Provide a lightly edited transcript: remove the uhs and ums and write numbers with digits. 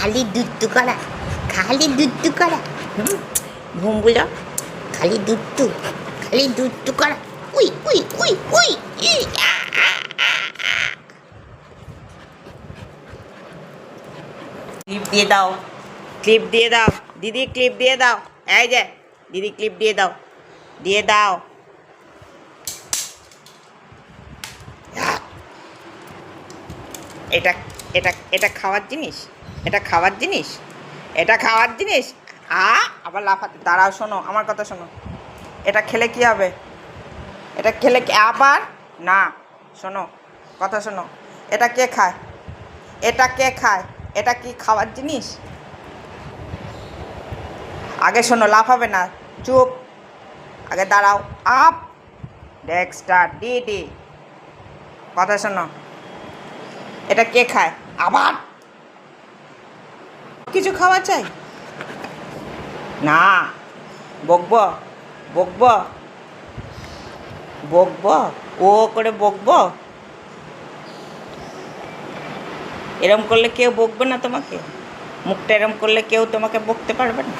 খালি দুত্তু করা, খালি দুত্তু করা। ভুম্বুলা খালি দুত্তু, খালি দুত্তু করা। We we we we E, a, a, a, a. Clip দিয়ে দাও, ক্লিপ দিয়ে দাও দিদি, ক্লিপ দিয়ে দাও। এই যে দিদি, ক্লিপ দিয়ে দাও, দিয়ে দাও। এটা এটা এটা খাওয়ার জিনিস, এটা খাওয়ার জিনিস, এটা খাওয়ার জিনিস। আবার লাফাতে, দাঁড়াও, শোনো আমার কথা শোনো। এটা খেলে কি হবে? এটা খেলে কি আবার না, শোনো কথা শোনো। এটা কে খায়? এটা কে খায়? এটা কি খাওয়ার জিনিস? আগে শোনো, লাফাবে না, চুপ। আগে দাঁড়াও, up, next start, D D. কথা শোনো, এটা কে খায়? আবার কিছু খাওয়া চাই না, বকব, বকব, বকব, ও করে বকব। এরম করলে কেউ বকবে না তোমাকে? মুখটা এরম করলে কেউ তোমাকে বকতে পারবে না।